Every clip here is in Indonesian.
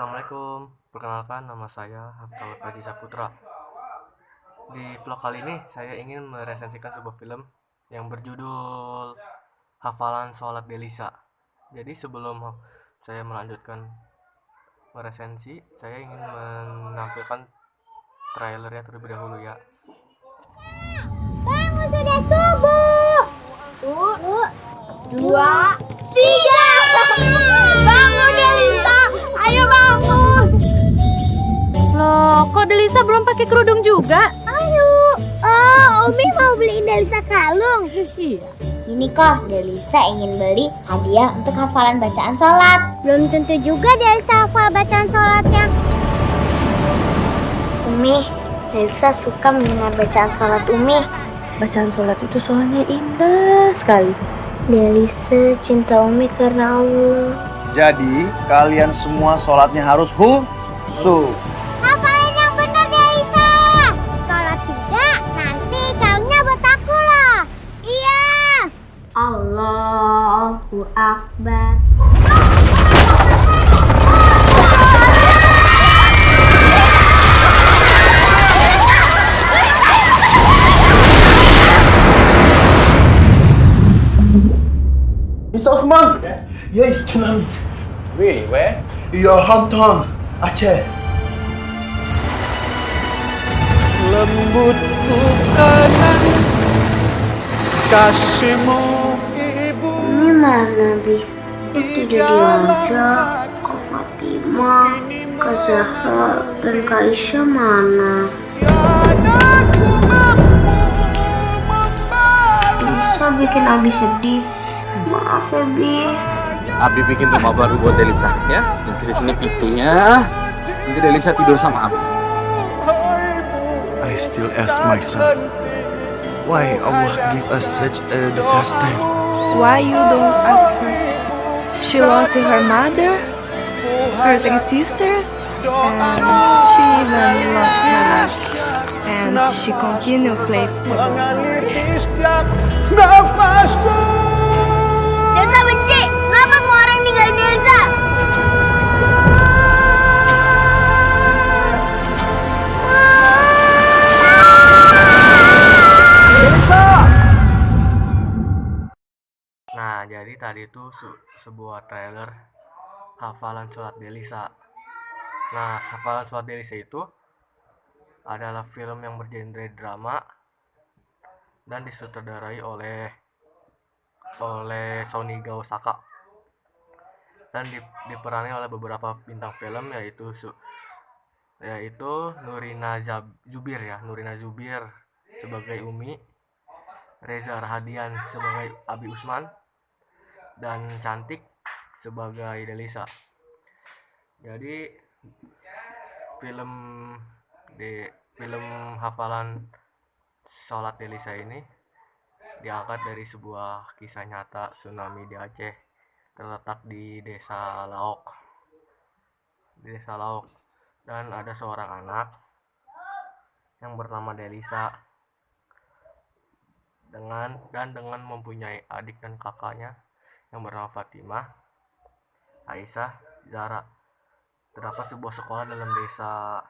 Assalamualaikum, perkenalkan nama saya Haftal Kaji Saputra. Di vlog kali ini saya ingin meresensikan sebuah film yang berjudul Hafalan Sholat Delisa. Jadi sebelum saya melanjutkan meresensi, saya ingin menampilkan trailernya terlebih dahulu ya. Bangun sudah subuh. Satu, dua, tiga. Bangun Delisa, ayo bangun. Loh, kok Delisa belum pakai kerudung juga? Ayo. Oh, Umi mau beliin Delisa kalung. Iya. Ini kok Delisa ingin beli hadiah untuk hafalan bacaan sholat. Belum tentu juga Delisa hafal bacaan sholatnya. Umi, Delisa suka mendengar bacaan sholat Umi. Bacaan sholat itu soalnya indah sekali. Delisa cinta Umi karena Allah. Jadi kalian semua sholatnya harus khusyuk. Hafalin yang benar Delisa. Kalau tidak, nanti kalungnya bertaku loh. Iya. Allahu Akbar. Mr. Osman? Yes, Chanan. Really, where? Your hometown, Aceh. Lembut bukanan kasihmu ibu. Ini mana, Bi? Tidak diajak. Kak Fatimah, Kak Zahra, dan Kak Isya mana? Bisa bikin Abi sedih. Maaf ya, Bi. Abi bikin rumah baru buat Delisa, ya. Nanti di sini pintunya. Nanti Delisa tidur sama Abi. I still ask myself, why Allah give us such a disaster? Why you don't ask her? She lost her mother, her three sisters, and she even lost her life. And she continue play football. Delsa benci. Kenapa semua orang ninggalin Delsa? Nah, jadi tadi itu sebuah trailer Hafalan Sholat Delisa. Nah, Hafalan Sholat Delisa itu adalah film yang bergenre drama dan disutradarai oleh Soniga Osaka dan diperani oleh beberapa bintang film yaitu Nurina Zubir sebagai Umi, Reza Rahadian sebagai Abi Usman, dan Cantik sebagai Delisa. Jadi film Hafalan Sholat Delisa ini diangkat dari sebuah kisah nyata tsunami di Aceh, terletak di Desa Laok. Dan ada seorang anak yang bernama Delisa dengan mempunyai adik dan kakaknya yang bernama Fatimah, Aisyah, Zara. Terdapat sebuah sekolah dalam desa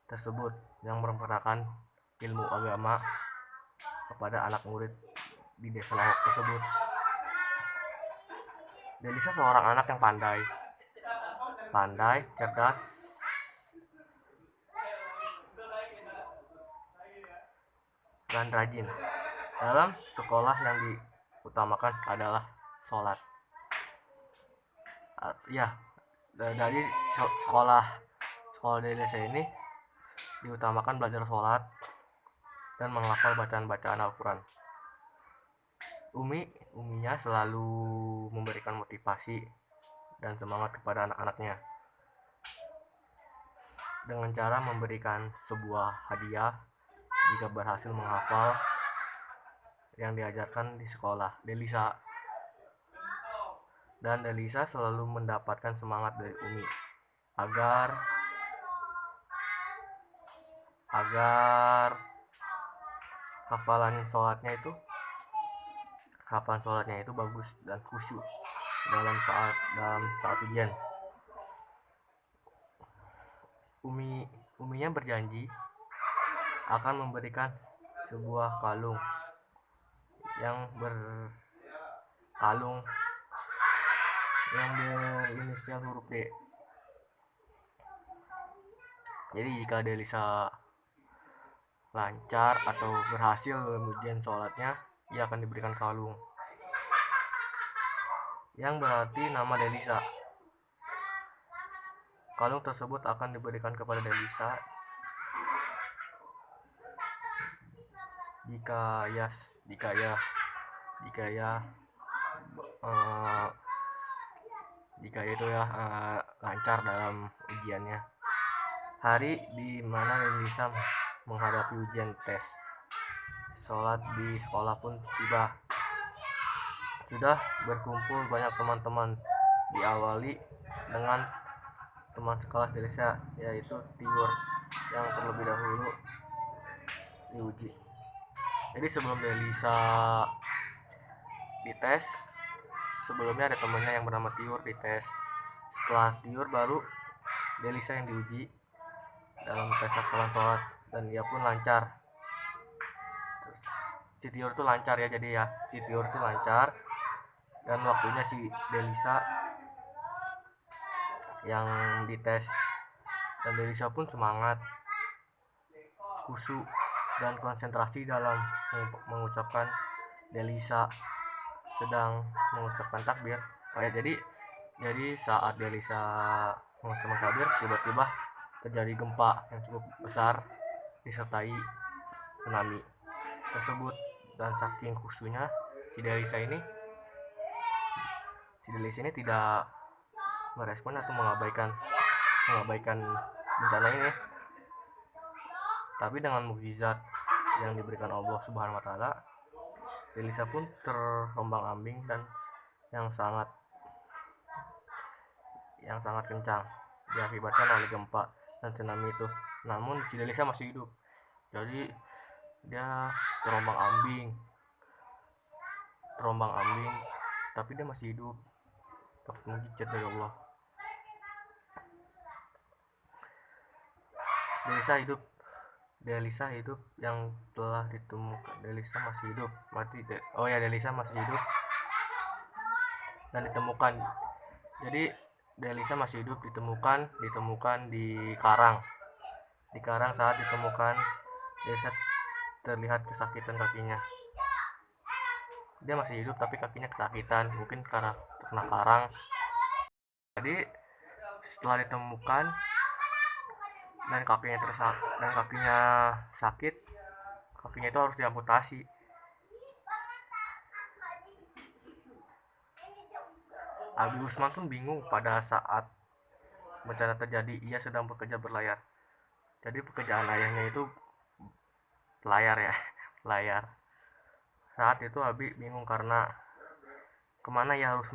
tersebut yang memperkenalkan ilmu agama kepada anak murid di desa Laok tersebut. Delisa seorang anak yang pandai, cerdas, dan rajin. Dalam sekolah yang diutamakan adalah sholat. Dari sekolah Delisa ini diutamakan belajar sholat dan menghafal bacaan-bacaan Al-Quran. Uminya selalu memberikan motivasi dan semangat kepada anak-anaknya dengan cara memberikan sebuah hadiah jika berhasil menghafal yang diajarkan di sekolah Delisa. Dan Delisa selalu mendapatkan semangat dari Umi agar hafalan sholatnya itu bagus dan khusyuk dalam saat ujian. Uminya berjanji akan memberikan sebuah kalung yang berinisial huruf D. Jadi jika Delisa lancar atau berhasil ujian sholatnya, ia akan diberikan kalung yang berarti nama Delisa. Kalung tersebut akan diberikan kepada Delisa jika itu lancar dalam ujiannya. Hari di mana Delisa menghadapi ujian tes. Sholat di sekolah pun tiba. Sudah berkumpul banyak teman-teman, diawali dengan teman sekelas Delisa, yaitu Tiur, yang terlebih dahulu diuji. Jadi sebelum Delisa dites, sebelumnya ada temannya yang bernama Tiur dites. Setelah Tiur baru Delisa yang diuji dalam tes hafalan sholat, dan dia pun lancar. Si Tiur tuh lancar ya, jadi ya si Tiur tuh lancar, dan waktunya si Delisa yang dites, dan Delisa pun semangat, khusyuk dan konsentrasi dalam mengucapkan Delisa sedang mengucapkan takbir. Jadi saat Delisa mengucapkan takbir, tiba-tiba terjadi gempa yang cukup besar disertai tsunami tersebut, dan saking khusyuknya si Delisa ini tidak merespon atau mengabaikan bencana ini. Tapi dengan mukjizat yang diberikan Allah Subhanahu wa taala, Delisa pun terombang-ambing dan yang sangat kencang diakibatkan oleh gempa dan tsunami itu. Namun si Delisa masih hidup. Jadi dia terombang-ambing, tapi dia masih hidup. Dapat mukjizat dari Allah. Delisa hidup yang telah ditemukan. Delisa masih hidup dan ditemukan. Jadi Delisa masih hidup ditemukan di Karang saat ditemukan Delisa terlihat kesakitan kakinya. Dia masih hidup tapi kakinya kesakitan, mungkin karena terkena karang. Jadi setelah ditemukan dan kakinya sakit, kakinya itu harus diamputasi. Abi Usman pun bingung pada saat bencana terjadi. Ia sedang bekerja berlayar. Jadi pekerjaan ayahnya itu layar. Saat itu Abi bingung karena kemana ia harus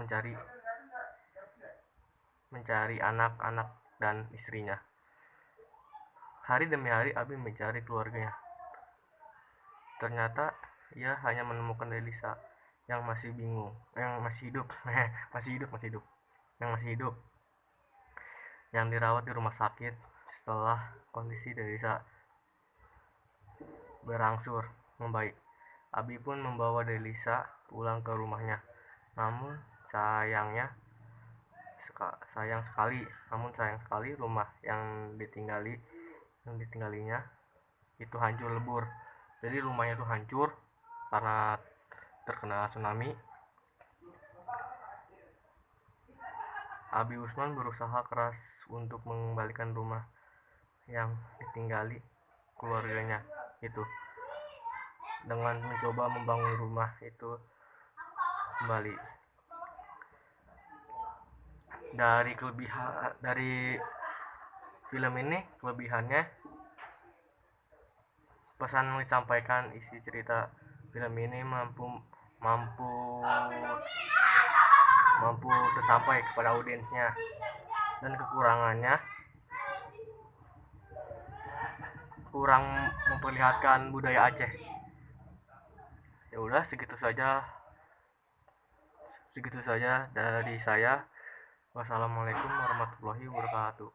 mencari anak-anak dan istrinya. Hari demi hari Abi mencari keluarganya. Ternyata ia hanya menemukan Delisa yang masih hidup, yang dirawat di rumah sakit. Setelah kondisi Delisa berangsur membaik, Abi pun membawa Delisa pulang ke rumahnya. Namun sayang sekali rumah yang ditinggalinya itu hancur lebur. Jadi rumahnya itu hancur karena terkena tsunami. Abi Usman berusaha keras untuk mengembalikan rumah yang ditinggali keluarganya itu, dengan mencoba membangun rumah itu kembali. Dari film ini kelebihannya, pesan yang disampaikan isi cerita film ini mampu tersampai kepada audiensnya, dan kekurangannya kurang memperlihatkan budaya Aceh. Ya udah, segitu saja dari saya. Wassalamualaikum warahmatullahi wabarakatuh.